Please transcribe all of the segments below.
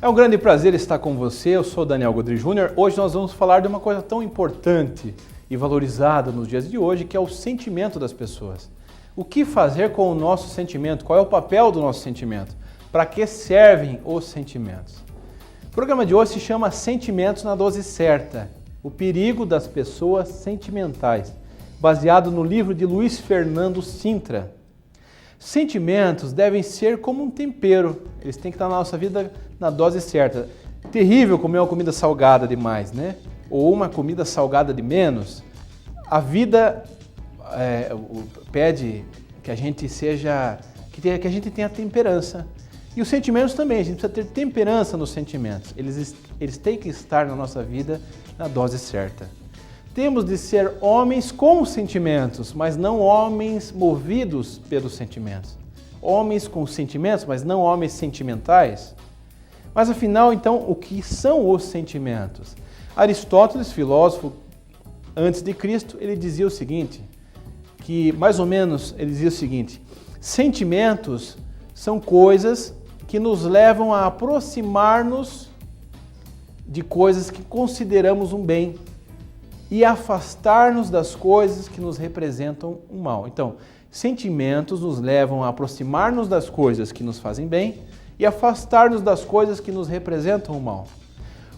É um grande prazer estar com você, eu sou Daniel Godry Jr. Hoje nós vamos falar de uma coisa tão importante e valorizada nos dias de hoje, que é o sentimento das pessoas. O que fazer com o nosso sentimento? Qual é o papel do nosso sentimento? Para que servem os sentimentos? O programa de hoje se chama Sentimentos na Dose Certa, o perigo das pessoas sentimentais, baseado no livro de Luiz Fernando Sintra. Sentimentos devem ser como um tempero, eles têm que estar na nossa vida na dose certa. Terrível comer uma comida salgada demais, né? Ou uma comida salgada de menos. A vida pede que a gente que a gente tenha temperança. E os sentimentos também, a gente precisa ter temperança nos sentimentos. Eles têm que estar na nossa vida na dose certa. Temos de ser homens com sentimentos, mas não homens movidos pelos sentimentos. Homens com sentimentos, mas não homens sentimentais. Mas afinal, então, o que são os sentimentos? Aristóteles, filósofo antes de Cristo, ele dizia o seguinte, sentimentos são coisas que nos levam a aproximar-nos de coisas que consideramos um bem e afastar-nos das coisas que nos representam um mal. Então, sentimentos nos levam a aproximar-nos das coisas que nos fazem bem e afastar-nos das coisas que nos representam o mal.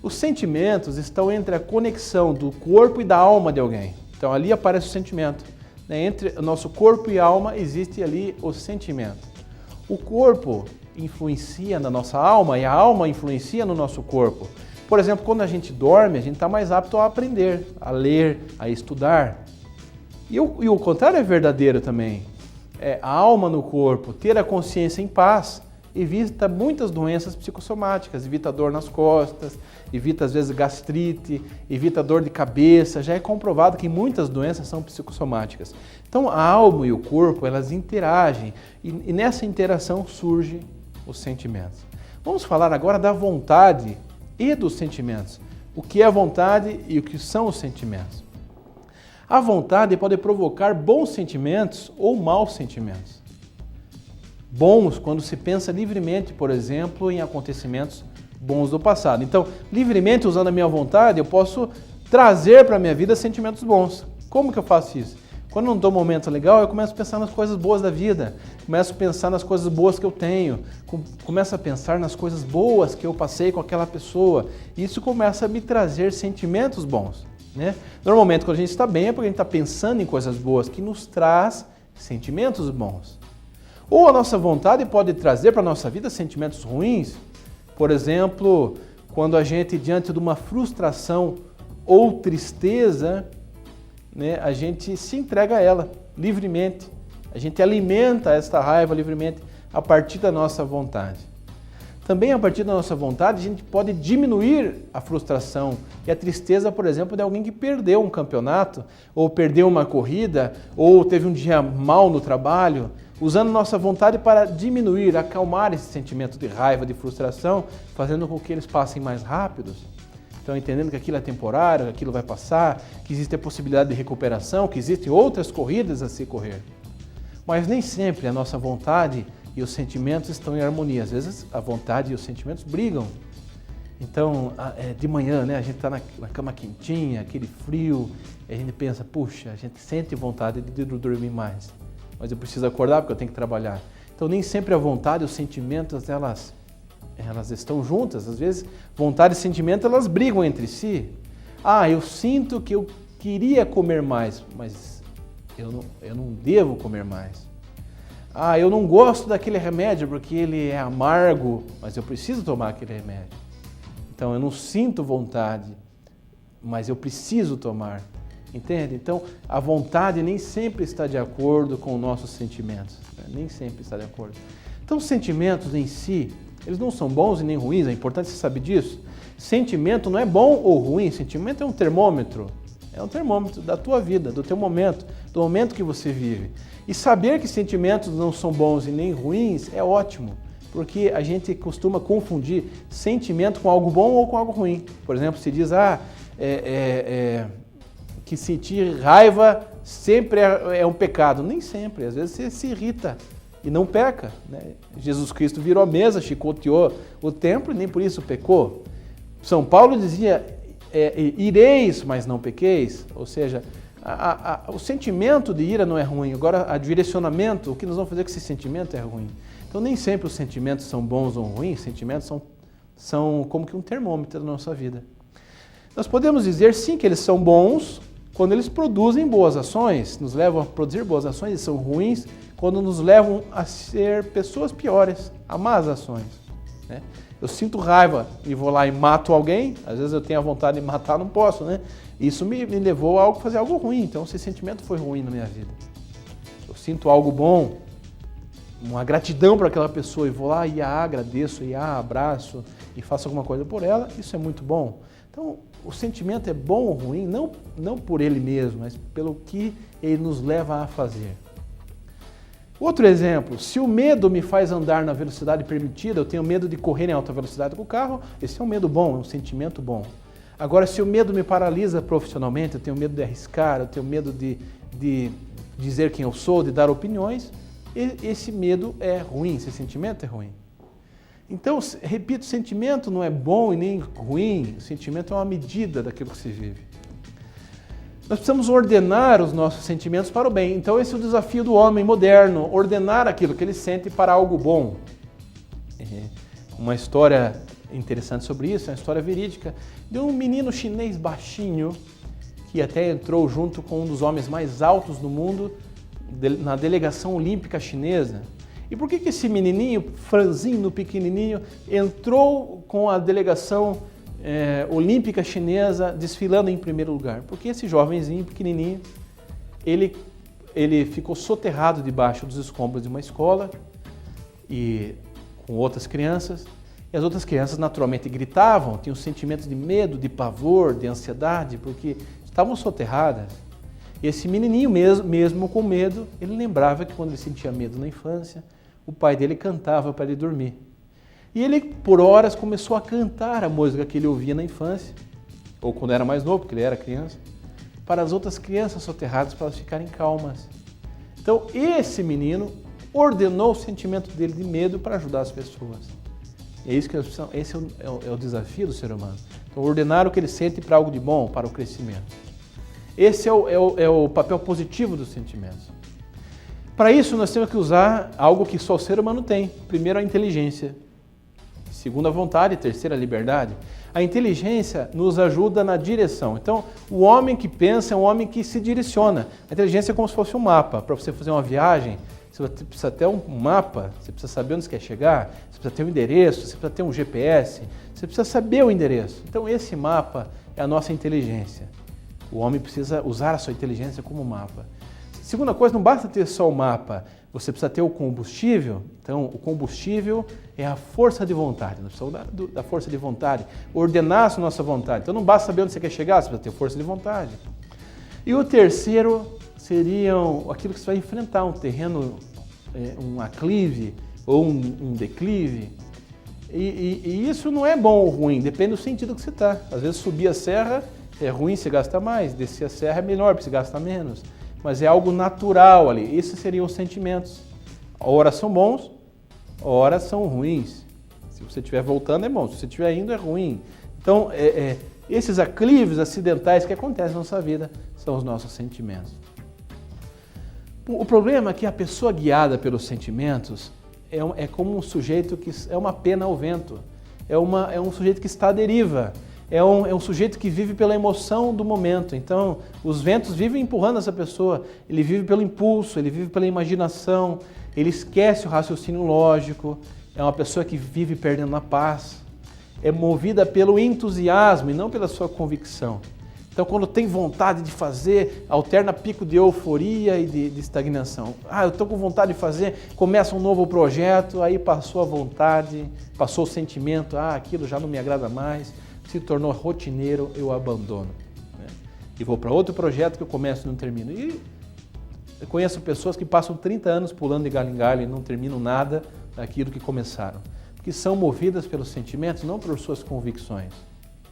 Os sentimentos estão entre a conexão do corpo e da alma de alguém. Então, ali aparece o sentimento. Entre o nosso corpo e a alma existe ali o sentimento. O corpo influencia na nossa alma e a alma influencia no nosso corpo. Por exemplo, quando a gente dorme, a gente está mais apto a aprender, a ler, a estudar. E o contrário é verdadeiro também. A alma no corpo, ter a consciência em paz, evita muitas doenças psicossomáticas, evita dor nas costas, evita às vezes gastrite, evita dor de cabeça. Já é comprovado que muitas doenças são psicossomáticas. Então a alma e o corpo, elas interagem e nessa interação surgem os sentimentos. Vamos falar agora da vontade e dos sentimentos. O que é a vontade e o que são os sentimentos? A vontade pode provocar bons sentimentos ou maus sentimentos. Bons quando se pensa livremente, por exemplo, em acontecimentos bons do passado. Então, livremente usando a minha vontade, eu posso trazer para a minha vida sentimentos bons. Como que eu faço isso? Quando não estou num momento legal, eu começo a pensar nas coisas boas da vida, começo a pensar nas coisas boas que eu tenho, começo a pensar nas coisas boas que eu passei com aquela pessoa. E isso começa a me trazer sentimentos bons, né? Normalmente, quando a gente está bem, é porque a gente está pensando em coisas boas, que nos traz sentimentos bons. Ou a nossa vontade pode trazer para a nossa vida sentimentos ruins. Por exemplo, quando a gente, diante de uma frustração ou tristeza, né, a gente se entrega a ela livremente. A gente alimenta esta raiva livremente a partir da nossa vontade. Também a partir da nossa vontade a gente pode diminuir a frustração e a tristeza, por exemplo, de alguém que perdeu um campeonato, ou perdeu uma corrida, ou teve um dia mal no trabalho, usando nossa vontade para diminuir, acalmar esse sentimento de raiva, de frustração, fazendo com que eles passem mais rápidos. Então, entendendo que aquilo é temporário, que aquilo vai passar, que existe a possibilidade de recuperação, que existem outras corridas a se correr. Mas nem sempre a nossa vontade e os sentimentos estão em harmonia. Às vezes a vontade e os sentimentos brigam. Então, de manhã, né, a gente está na cama quentinha, aquele frio, e a gente pensa, puxa, a gente sente vontade de dormir mais, mas eu preciso acordar porque eu tenho que trabalhar. Então, nem sempre a vontade e os sentimentos, elas estão juntas. Às vezes, vontade e sentimento, elas brigam entre si. Eu sinto que eu queria comer mais, mas eu não devo comer mais. Eu não gosto daquele remédio porque ele é amargo, mas eu preciso tomar aquele remédio. Então, eu não sinto vontade, mas eu preciso tomar. Entende? Então, a vontade nem sempre está de acordo com os nossos sentimentos. Né? Nem sempre está de acordo. Então, os sentimentos em si, eles não são bons e nem ruins, é importante você saber disso. Sentimento não é bom ou ruim, sentimento é um termômetro. É um termômetro da tua vida, do teu momento, do momento que você vive. E saber que sentimentos não são bons e nem ruins é ótimo, porque a gente costuma confundir sentimento com algo bom ou com algo ruim. Por exemplo, se diz que sentir raiva sempre é um pecado. Nem sempre, às vezes você se irrita e não peca, né? Jesus Cristo virou a mesa, chicoteou o templo e nem por isso pecou. São Paulo dizia, ireis, mas não pequeis, ou seja, o sentimento de ira não é ruim, agora o direcionamento, o que nós vamos fazer com esse sentimento é ruim. Então nem sempre os sentimentos são bons ou ruins, sentimentos são como que um termômetro da nossa vida. Nós podemos dizer sim que eles são bons quando eles produzem boas ações, nos levam a produzir boas ações, e são ruins quando nos levam a ser pessoas piores, a más ações, né? Eu sinto raiva e vou lá e mato alguém, às vezes eu tenho a vontade de matar, não posso, né? Isso me levou a fazer algo ruim, então esse sentimento foi ruim na minha vida. Eu sinto algo bom, uma gratidão para aquela pessoa e vou lá e agradeço, e abraço e faço alguma coisa por ela, isso é muito bom. Então, o sentimento é bom ou ruim, não por ele mesmo, mas pelo que ele nos leva a fazer. Outro exemplo, se o medo me faz andar na velocidade permitida, eu tenho medo de correr em alta velocidade com o carro, esse é um medo bom, é um sentimento bom. Agora, se o medo me paralisa profissionalmente, eu tenho medo de arriscar, eu tenho medo de dizer quem eu sou, de dar opiniões, esse medo é ruim, esse sentimento é ruim. Então, repito, sentimento não é bom e nem ruim, o sentimento é uma medida daquilo que se vive. Nós precisamos ordenar os nossos sentimentos para o bem. Então esse é o desafio do homem moderno, ordenar aquilo que ele sente para algo bom. Uma história interessante sobre isso, é uma história verídica, de um menino chinês baixinho, que até entrou junto com um dos homens mais altos do mundo, na delegação olímpica chinesa. E por que esse menininho, franzino, pequenininho, entrou com a delegação olímpica chinesa desfilando em primeiro lugar? Porque esse jovenzinho pequenininho, ele ficou soterrado debaixo dos escombros de uma escola e com outras crianças, e as outras crianças naturalmente gritavam, tinham sentimentos de medo, de pavor, de ansiedade, porque estavam soterradas. E esse menininho mesmo com medo, ele lembrava que quando ele sentia medo na infância, o pai dele cantava para ele dormir. E ele, por horas, começou a cantar a música que ele ouvia na infância, ou quando era mais novo, porque ele era criança, para as outras crianças soterradas, para elas ficarem calmas. Então, esse menino ordenou o sentimento dele de medo para ajudar as pessoas. E é isso que esse é o desafio do ser humano. Então, ordenar o que ele sente para algo de bom, para o crescimento. Esse é o papel positivo dos sentimentos. Para isso, nós temos que usar algo que só o ser humano tem. Primeiro, a inteligência. Segundo, a vontade. Terceiro, a liberdade. A inteligência nos ajuda na direção. Então, o homem que pensa é um homem que se direciona. A inteligência é como se fosse um mapa. Para você fazer uma viagem, você precisa ter um mapa, você precisa saber onde você quer chegar, você precisa ter um endereço, você precisa ter um GPS, você precisa saber o endereço. Então, esse mapa é a nossa inteligência. O homem precisa usar a sua inteligência como mapa. Segunda coisa, não basta ter só o mapa, você precisa ter o combustível. Então, o combustível é a força de vontade. Nós precisamos da força de vontade, ordenar a nossa vontade. Então, não basta saber onde você quer chegar, você precisa ter força de vontade. E o terceiro seriam aquilo que você vai enfrentar, um terreno, um aclive ou um declive. E isso não é bom ou ruim, depende do sentido que você está. Às vezes, subir a serra é ruim, você gasta mais, descer a serra é melhor, porque você gasta menos. Mas é algo natural ali. Esses seriam os sentimentos. Ora são bons, ora são ruins. Se você estiver voltando é bom, se você estiver indo é ruim. Então, esses aclives acidentais que acontecem na nossa vida são os nossos sentimentos. O problema é que a pessoa guiada pelos sentimentos é como um sujeito que é uma pena ao vento. É um sujeito que está à deriva. É um sujeito que vive pela emoção do momento. Então, os ventos vivem empurrando essa pessoa. Ele vive pelo impulso, ele vive pela imaginação, ele esquece o raciocínio lógico. É uma pessoa que vive perdendo a paz. É movida pelo entusiasmo e não pela sua convicção. Então, quando tem vontade de fazer, alterna pico de euforia e de estagnação. Eu estou com vontade de fazer, começa um novo projeto, aí passou a vontade, passou o sentimento, aquilo já não me agrada mais. Se tornou rotineiro, eu abandono. Né? E vou para outro projeto que eu começo e não termino. E eu conheço pessoas que passam 30 anos pulando de galho em galho e não terminam nada daquilo que começaram. Porque são movidas pelos sentimentos, não por suas convicções.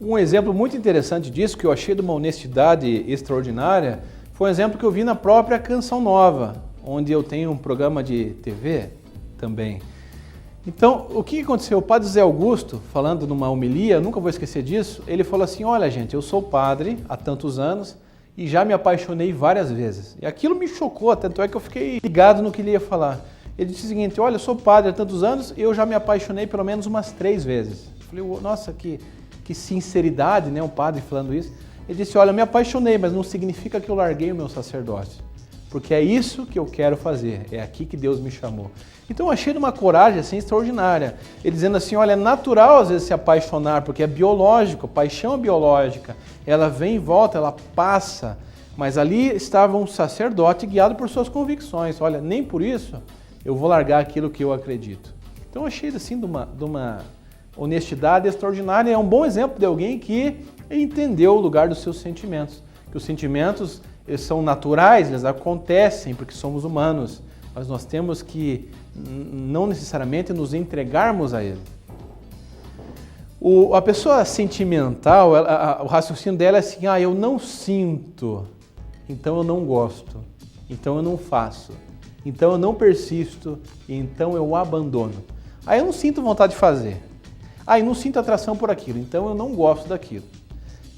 Um exemplo muito interessante disso, que eu achei de uma honestidade extraordinária, foi um exemplo que eu vi na própria Canção Nova, onde eu tenho um programa de TV, também. Então, o que aconteceu? O padre Zé Augusto, falando numa homilia, nunca vou esquecer disso, ele falou assim, olha gente, eu sou padre há tantos anos e já me apaixonei várias vezes. E aquilo me chocou, tanto é que eu fiquei ligado no que ele ia falar. Ele disse o seguinte, olha, eu sou padre há tantos anos e eu já me apaixonei pelo menos umas 3 vezes. Eu falei, nossa, que sinceridade, né, um padre falando isso. Ele disse, olha, eu me apaixonei, mas não significa que eu larguei o meu sacerdócio. Porque é isso que eu quero fazer, é aqui que Deus me chamou. Então eu achei de uma coragem assim extraordinária. Ele dizendo assim, olha, é natural às vezes se apaixonar, porque é biológico, paixão é biológica. Ela vem e volta, ela passa. Mas ali estava um sacerdote guiado por suas convicções. Olha, nem por isso eu vou largar aquilo que eu acredito. Então eu achei assim de uma honestidade extraordinária. É um bom exemplo de alguém que entendeu o lugar dos seus sentimentos. Que os sentimentos eles são naturais, eles acontecem porque somos humanos, mas nós temos que não necessariamente nos entregarmos a ele. A pessoa sentimental, o raciocínio dela é assim, eu não sinto, então eu não gosto, então eu não faço, então eu não persisto, então eu abandono. Aí eu não sinto vontade de fazer, eu não sinto atração por aquilo, então eu não gosto daquilo.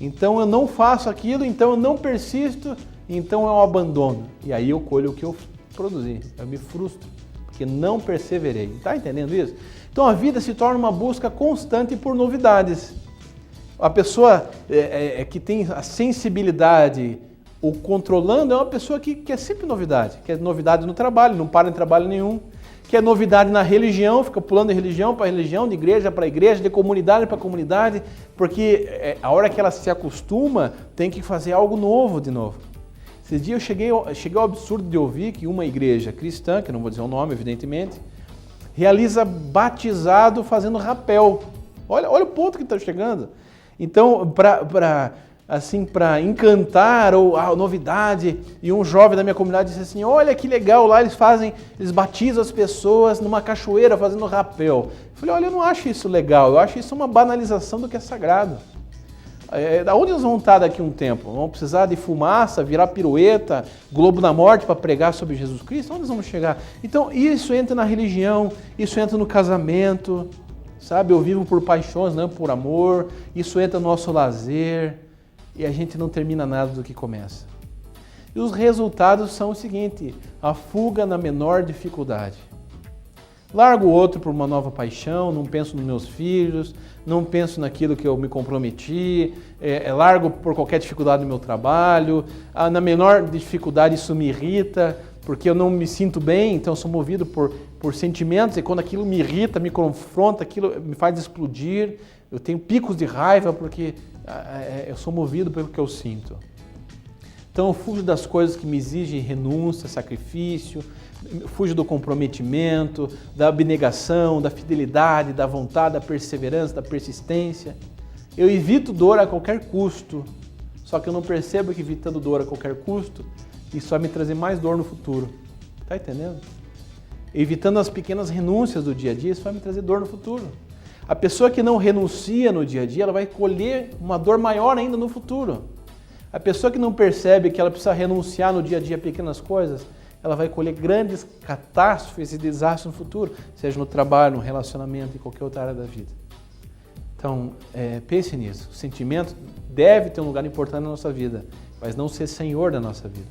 Então eu não faço aquilo, então eu não persisto, então eu abandono. E aí eu colho o que eu produzi, eu me frustro, porque não perseverei. Está entendendo isso? Então a vida se torna uma busca constante por novidades. A pessoa que tem a sensibilidade, o controlando, é uma pessoa que quer sempre novidade. Quer novidade no trabalho, não para em trabalho nenhum. Quer novidade na religião, fica pulando de religião para religião, de igreja para igreja, de comunidade para comunidade, porque a hora que ela se acostuma, tem que fazer algo novo de novo. Esses dias eu cheguei ao absurdo de ouvir que uma igreja cristã, que não vou dizer o nome, evidentemente, realiza batizado fazendo rapel. Olha o ponto que está chegando. Então, para encantar ou a novidade, e um jovem da minha comunidade disse assim, olha que legal, lá eles batizam as pessoas numa cachoeira fazendo rapel. Eu falei, olha, eu não acho isso legal, eu acho isso uma banalização do que é sagrado. Aonde nós vamos estar daqui a um tempo? Vamos precisar de fumaça, virar pirueta, Globo da Morte para pregar sobre Jesus Cristo? Onde nós vamos chegar? Então isso entra na religião, isso entra no casamento, sabe? Eu vivo por paixões, não por amor, isso entra no nosso lazer, e a gente não termina nada do que começa. E os resultados são o seguinte, a fuga na menor dificuldade. Largo o outro por uma nova paixão, não penso nos meus filhos, não penso naquilo que eu me comprometi, largo por qualquer dificuldade no meu trabalho, na menor dificuldade isso me irrita, porque eu não me sinto bem, então eu sou movido por sentimentos, e quando aquilo me irrita, me confronta, aquilo me faz explodir, eu tenho picos de raiva porque eu sou movido pelo que eu sinto. Então eu fujo das coisas que me exigem renúncia, sacrifício, fujo do comprometimento, da abnegação, da fidelidade, da vontade, da perseverança, da persistência. Eu evito dor a qualquer custo, só que eu não percebo que evitando dor a qualquer custo, isso vai me trazer mais dor no futuro. Tá entendendo? Evitando as pequenas renúncias do dia a dia, isso vai me trazer dor no futuro. A pessoa que não renuncia no dia a dia, ela vai colher uma dor maior ainda no futuro. A pessoa que não percebe que ela precisa renunciar no dia a dia a pequenas coisas, ela vai colher grandes catástrofes e desastres no futuro, seja no trabalho, no relacionamento, em qualquer outra área da vida. Então, pense nisso. O sentimento deve ter um lugar importante na nossa vida, mas não ser senhor da nossa vida.